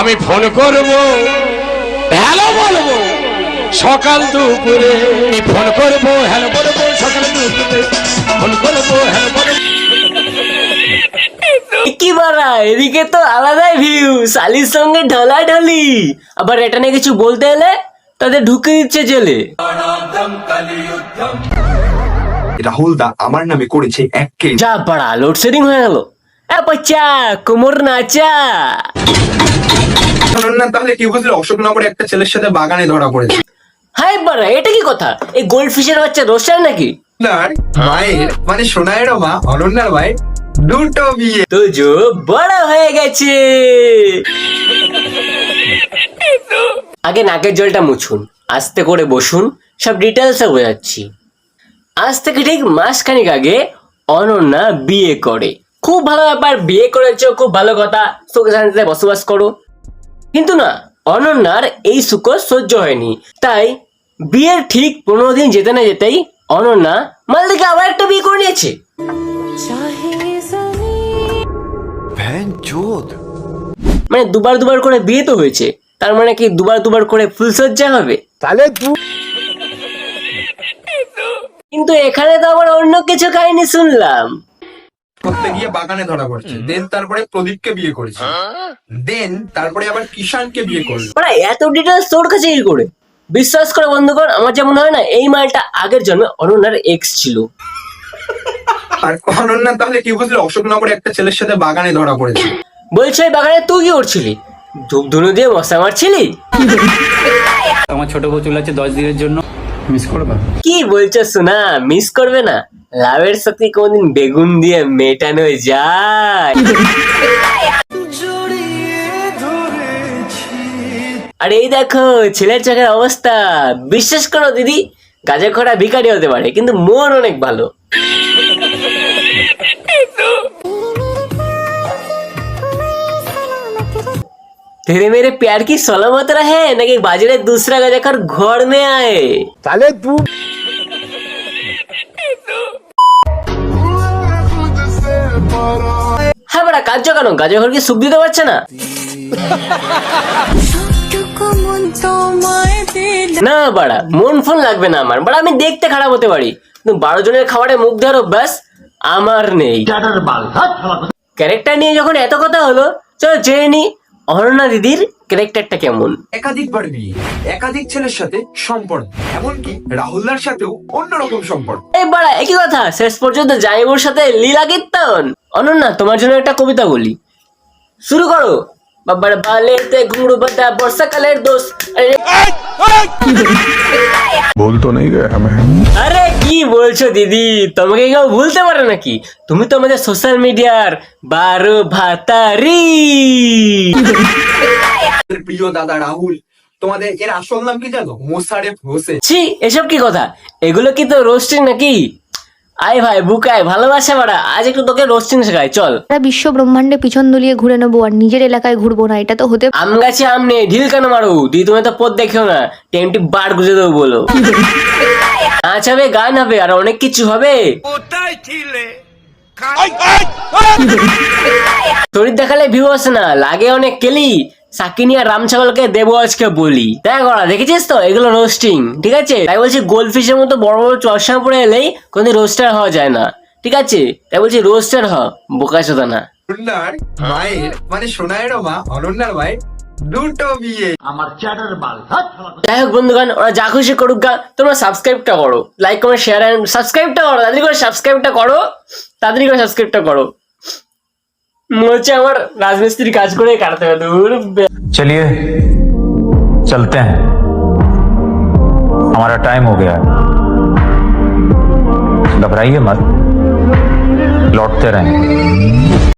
আমি ফোন করব, হ্যালো বলবো সকাল দুপুরে, আমি ফোন করব, হ্যালো বলবো সকাল দুপুরে, ফোন করব, হ্যালো বলবো। কি বাড়া, এদিকে তো আলাদাই ভিউ, শালির সঙ্গে ঢলাঢলি, আবার এটা নিয়ে কিছু বলতে এলে তাদের ঢুকে দিচ্ছে জেলে। রাহুল দা আমার নামে করেছে 1 কেস। যা বাড়া, লোডশেডিং হয়ে গেল। বাচ্চা কোমর নাচা। না তাহলে কি বুঝলে অশোকনগরে একটা ছেলের সাথে বাগানে ধরা পড়েছে। হাই বাড়া, এটা কি কথা? এই গোল্ড ফিশের বাচ্চা রোস্টার নাকি? আর মায়ের মানে সোনায়েরও মা অনন্যার ভাই দুটো বিয়ে। তো জো বড় হয়ে গেছে। আগে নাকের জলটা মুছুন, আস্তে করে বসুন, সব ডিটেলসে বোঝাচ্ছি। আজ থেকে ঠিক মাসখানিক আগে অনন্যা বিয়ে করে। খুব ভালো ব্যাপার, বিয়ে করেছো, খুব ভালো কথা, সুখে শান্তিতে বসবাস করো। কিন্তু না, অনন্যার এই সুখ সহ্য হয়নি, তাই বিয়ের ঠিক 15 দিন যেতে না যেতেই অনন্যা মালদিকে আবার একটা বিয়ে করে নিয়েছে। মানে দুবার করে বিয়ে তো হয়েছে, তার মানে কি দুবার করে ফুলসজ্জা হবে? তাহলে কিন্তু এখানে তো আবার অন্য কিছু কাহিনী শুনলাম। করতে গিয়ে বাগানে ধরা পড়ছে, দেন তারপরে প্রদীপকে বিয়ে করেছে, দেন তারপরে আবার কিষানকে বিয়ে করলো। ওরা এত ডিটেলস তোর কাছে কি করে? বিশ্বাস করে বন্ধুগণ, আমার যেমন হয় না, এই মালটা আগের জন্মে অনন্যার এক্স ছিল। আর অনন্যা তাহলে কি বুঝলে অশোকনগরে একটা ছেলের সাথে বাগানে ধরা পড়েছে। বলছে এই বাগানে তুই কি করছিলি? ধূপ ধুনু দিয়ে মশা মারছিলি? আমার ছোট বউ চলে যাচ্ছে 10 দিনের জন্য, মিস করবা? কি বলছো সোনা, মিস করবে না? লাভের সাথে কোনদিন বেগুন দিয়ে মেটানো যায়? আর এই দেখো ছেলের চোখের অবস্থা, বিশ্বাস করো দিদি, গাজা খোড়া ভিখারি হতে পারে কিন্তু মন অনেক ভালো। तेरे मेरे प्यार की सलामत रहे ना कि बाजरे दूसरा गजा कर घर में आए। তাহলে হ্যাঁ বড়া, কাজ কেন? গাজা ঘর কি সুখ দিতে পারছে না? না বাড়া, মন ফোন লাগবে না আমার, বাড়া আমি দেখতে খারাপ হতে পারি কিন্তু 12 জনের খাবারে মুখ ধরো ব্যাস, আমার নেই। ক্যারেক্টার নিয়ে যখন এত কথা হলো, চলো জেনে নি অনন্যা দিদির ক্যারেক্টারটা কেমন। একাধিকবার বিয়ে, একাধিক ছেলের সাথে সম্পর্ক, এমনকি রাহুলদার সাথেও অন্যরকম সম্পর্ক। এই বাড়া, একই কথা, শেষ পর্যন্ত জাইবুর সাথে লীলা কীর্তন। অনন্যা, তোমার জন্য একটা কবিতা বলি, শুরু করো। বাবার বালেতে ঘুমড়ু বাদা বর্ষাকালের দোষ। ভুল তো নেই গে আমি। আরে কি বলছো দিদি, তোমাকে কেউ ভুলতে পারে নাকি? তুমি তো আমাদের সোশ্যাল মিডিয়ার 12 ভাতারি। প্রিয় দাদা রাহুল, তোমাদের এর আসল নাম কি জানো? মোশারেফ হোসেন। ছি, এসব কি কথা? এগুলো কি তো রোস্টিং নাকি? আয় ভাই বুকায় ভালোবাসা বাড়া, আজ একটু তোকে রোস্টিং শেখাই, চল। বিশ্ব ব্রহ্মাণ্ডে পিছন দুলিয়ে ঘুরে নেবো আর নিজের এলাকায় ঘুরবো না, এটা তো হতে। আম গাছে আম নেই, ঢিল কেন মারো দিদি? তুমি তো পথ দেখেও না, টেমটি বার গুজে দেবো বলো। নাচ হবে, গান হবে, আর অনেক কিছু হবে। শরীর দেখালে ভিউ আসে না, লাগে অনেক কেলি। সাকিনি আর রামছাগলকে দেবো আজকে বলি, দেখ ওরা দেখেছিস তো, এগুলো রোস্টিং, ঠিক আছে? তাই বলছি গোল্ড ফিশের মতো বড় বড় চশমা পরে এলেই কোনদিন রোস্টার হওয়া যায় না, ঠিক আছে? তাই বলছি রোস্টার হ, বোকা চোদা না। অনন্যার মায়ের মানে সোনায়েরও মা অনন্যার ভাই দুটো বিয়ে। যাই হোক বন্ধুগণ, ওরা যা খুশি করুক গা, তোমরা সাবস্ক্রাইবটা করো, লাইক কমেন্ট শেয়ার এন্ড সাবস্ক্রাইবটা করো, তাড়াতাড়ি করে সাবস্ক্রাইবটা করো, তাড়াতাড়ি করে সাবস্ক্রাইবটা করো। মনে হচ্ছে আমার রাজমিস্ত্রি কাজ করে কাটতে হবে। দূর चलिए चलते हैं, हमारा टाइम हो गया है। घबराइए मत, लौटते रहें।